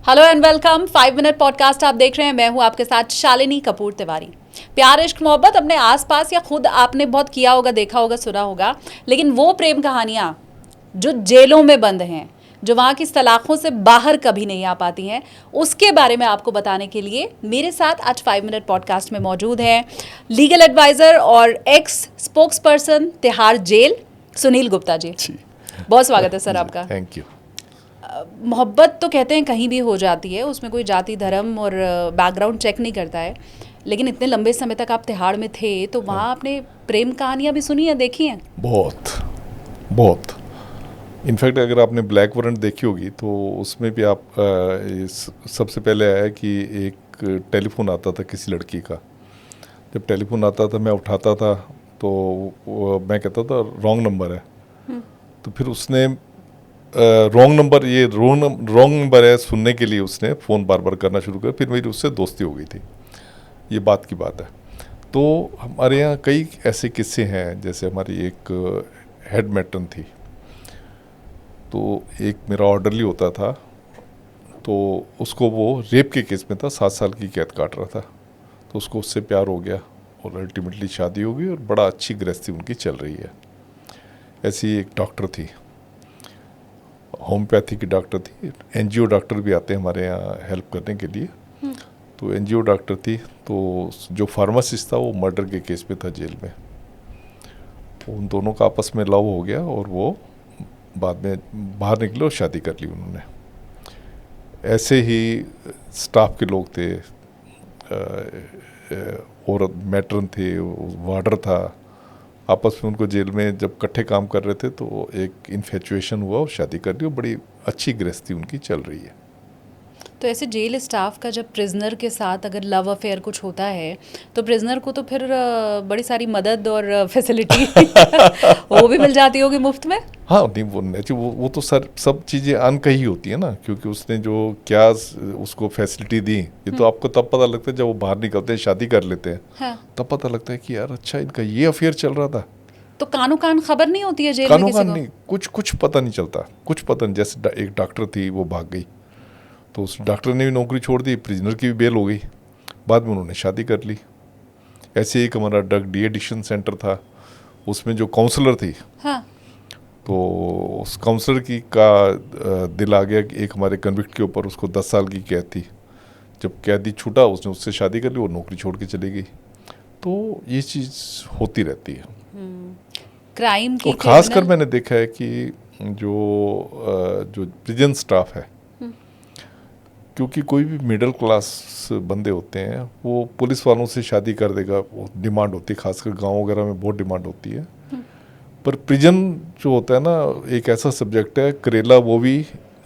Hello and welcome 5 minute podcast आप देख रहे हैं। मैं हूं आपके साथ शालिनी कपूर तिवारी। प्यार इश्क मोहब्बत अपने आसपास या खुद आपने बहुत किया होगा, देखा होगा, सुना होगा, लेकिन वो प्रेम कहानियां जो जेलों में बंद हैं, जो वहाँ की सलाखों से बाहर कभी नहीं आ पाती हैं, उसके बारे में आपको बताने के लिए मेरे साथ आज 5 मिनट पॉडकास्ट में मौजूद हैं लीगल एडवाइज़र और ex spokesperson Tihar jail Sunil Gupta ji. बहुत स्वागत है सर आपका। Thank you. मोहब्बत तो कहते हैं कहीं भी हो जाती है, उसमें कोई जाति धर्म और बैकग्राउंड चेक नहीं करता है, लेकिन इतने लंबे समय तक आप तिहाड़ में थे तो वहाँ आपने प्रेम कहानियाँ भी सुनी है, देखी हैं? बहुत बहुत इनफैक्ट अगर आपने ब्लैक वारंट देखी होगी तो उसमें भी आप सबसे पहले आया कि एक टेलीफोन आता था किसी लड़की का। जब टेलीफोन आता था मैं उठाता था तो मैं कहता था रॉन्ग नंबर है। तो फिर उसने रॉन्ग नंबर है सुनने के लिए उसने फ़ोन बार बार करना शुरू किया। फिर मेरी उससे दोस्ती हो गई थी। ये बात की बात है। तो हमारे यहाँ कई ऐसे किस्से हैं, जैसे हमारी एक हेड मैट्रन थी, तो एक मेरा ऑर्डरली होता था, तो उसको वो रेप के केस में था, 7 साल की कैद काट रहा था। तो उसको उससे प्यार हो गया और अल्टीमेटली शादी हो गई और बड़ा अच्छी गृहस्थी उनकी चल रही है। ऐसी एक डॉक्टर थी, होम्योपैथी की डॉक्टर थी। एनजीओ डॉक्टर भी आते हैं हमारे यहाँ हेल्प करने के लिए। तो एनजीओ डॉक्टर थी, तो जो फार्मासिस्ट था वो मर्डर के केस में था जेल में। उन दोनों का आपस में लव हो गया और वो बाद में बाहर निकले और शादी कर ली उन्होंने। ऐसे ही स्टाफ के लोग थे, औरत मैट्रन थे, वार्डर था। आपस में उनको जेल में जब इकट्ठे काम कर रहे थे तो एक इन्फेचुएशन हुआ और शादी कर ली और बड़ी अच्छी गृहस्थी उनकी चल रही है। तो ऐसे जेल स्टाफ का जब प्रिजनर के साथ अगर लव अफेयर कुछ होता है तो प्रिजनर को तो फिर बड़ी सारी मदद और फैसिलिटी वो भी मिल जाती होगी मुफ्त में। हाँ, नहीं वो तो सर सब चीज़ें अनकही होती है ना, क्योंकि उसने जो क्या उसको फैसिलिटी दी, ये तो आपको तब पता लगता है जब वो बाहर निकलते हैं, शादी कर लेते हैं। हाँ। तब पता लगता है कि यार अच्छा इनका ये अफेयर चल रहा था। तो कानो कान खबर नहीं होती है जेल में कानों किसी कान को? नहीं, कुछ पता नहीं चलता, कुछ पता नहीं। जैसे एक डॉक्टर थी, वो भाग गई तो उस डॉक्टर ने भी नौकरी छोड़ दी, प्रिजनर की भी बेल हो गई, बाद में उन्होंने शादी कर ली। ऐसे एक हमारा ड्रग डी एडिक्शन सेंटर था, उसमें जो काउंसलर थी, हाँ। तो उस काउंसलर की का दिल आ गया कि एक हमारे कन्विक्ट के ऊपर, उसको 10 साल की कैद थी। जब कैदी छूटा उसने उससे शादी कर ली, वो नौकरी छोड़ के चली गई। तो ये चीज़ होती रहती है। क्राइम की और ख़ासकर मैंने देखा है कि जो प्रिजन स्टाफ है, क्योंकि कोई भी मिडिल क्लास बंदे होते हैं वो पुलिस वालों से शादी कर देगा, वो डिमांड होती है, खासकर गांव वगैरह में बहुत डिमांड होती है। पर प्रिजन जो होता है ना, एक ऐसा सब्जेक्ट है, करेला वो भी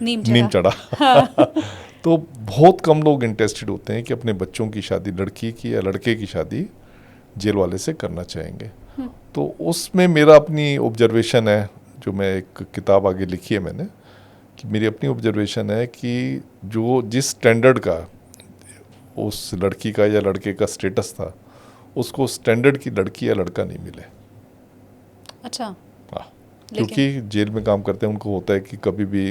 नीम चढ़ा। हाँ। तो बहुत कम लोग इंटरेस्टेड होते हैं कि अपने बच्चों की शादी, लड़की की या लड़के की शादी जेल वाले से करना चाहेंगे। तो उसमें मेरा अपनी ऑब्जर्वेशन है, जो मैं एक किताब आगे लिखी है मैंने, कि मेरी अपनी ऑब्जर्वेशन है कि जो जिस स्टैंडर्ड का उस लड़की का या लड़के का स्टेटस था, उसको स्टैंडर्ड की लड़की या लड़का नहीं मिले। अच्छा। हाँ, क्योंकि जेल में काम करते हैं, उनको होता है कि कभी भी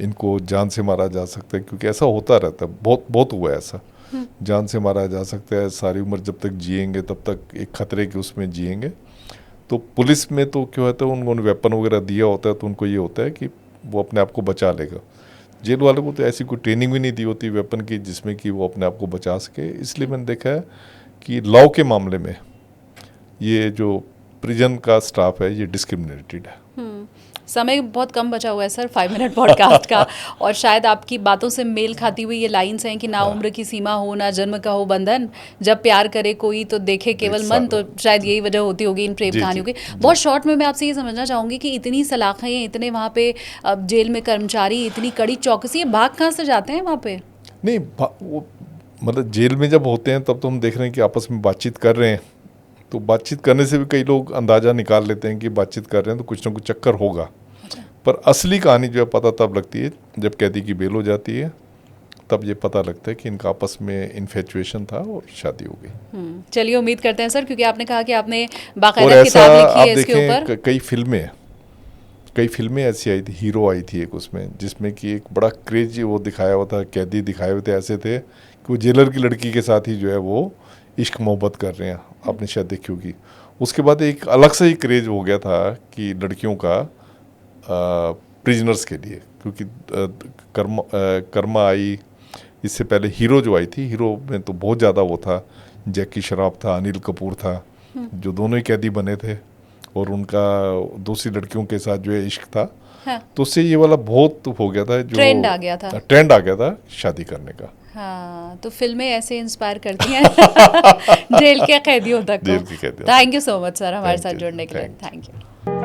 इनको जान से मारा जा सकता है, क्योंकि ऐसा होता रहता है, बहुत बहुत हुआ है ऐसा। जान से मारा जा सकता है, सारी उम्र जब तक जिएंगे तब तक एक खतरे के उसमें जिएंगे। तो पुलिस में तो क्या होता है, उन्होंने वेपन वगैरह दिया होता है, तो उनको ये होता है कि वो अपने आप को बचा लेगा। जेल वालों को तो ऐसी कोई ट्रेनिंग भी नहीं दी होती वेपन की जिसमें कि वो अपने आप को बचा सके। इसलिए मैंने देखा है कि लॉ के मामले में ये जो प्रिजन का स्टाफ है ये डिस्क्रिमिनेटेड है। समय बहुत कम बचा हुआ है सर 5 मिनट पॉडकास्ट का, और शायद आपकी बातों से मेल खाती हुई ये लाइन्स हैं कि ना उम्र की सीमा हो, ना जन्म का हो बंधन, जब प्यार करे कोई तो देखे केवल मन। तो शायद यही वजह होती होगी इन प्रेम कहानियों की। बहुत शॉर्ट में मैं आपसे ये समझना चाहूँगी कि इतनी सलाखें, इतने वहाँ पे जेल में कर्मचारी, इतनी कड़ी चौकसी, भाग कहाँ से जाते हैं वहाँ पे? नहीं, वो मतलब जेल में जब होते हैं तब तो हम देख रहे हैं कि आपस में बातचीत कर रहे हैं, तो बातचीत करने से भी कई लोग अंदाज़ा निकाल लेते हैं कि बातचीत कर रहे हैं तो कुछ ना कुछ चक्कर होगा। पर असली कहानी जो है पता तब लगती है जब कैदी की बेल हो जाती है, तब ये पता लगता है कि इनका आपस में इन्फेचुएशन था और शादी हो गई। चलिए, उम्मीद करते हैं सर, क्योंकि आपने कहा कि आपने और बाकायदा ऐसा किताब लिखी आप है इसके ऊपर। देखें कई फिल्में कई फिल्में ऐसी आई थी, हीरो आई थी एक उसमें, जिसमें कि एक बड़ा क्रेज वो दिखाया हुआ था, कैदी दिखाए हुए थे, ऐसे थे कि वो जेलर की लड़की के साथ ही जो है वो इश्क मोहब्बत कर रहे हैं, आपने शायद देखी होगी। उसके बाद एक अलग से ही क्रेज हो गया था कि लड़कियों का प्रिजनर्स के लिए, क्योंकि कर्मा आई, इससे पहले हीरो जो आई थी, हीरो में तो बहुत ज़्यादा वो था, जैकी श्रॉफ था, अनिल कपूर था, जो दोनों ही कैदी बने थे और उनका दूसरी लड़कियों के साथ जो है इश्क था। हाँ। तो उससे ये वाला बहुत हो गया था, जो ट्रेंड आ गया था। ट्रेंड आ गया था शादी करने का। हाँ, तो फिल्में ऐसे इंस्पायर करती हैं जेल के कैदियों तक को। जेल के कैदियों। Thank you so much sir हमारे Thank साथ you, जुड़ने के लिए। thank you. Thank you.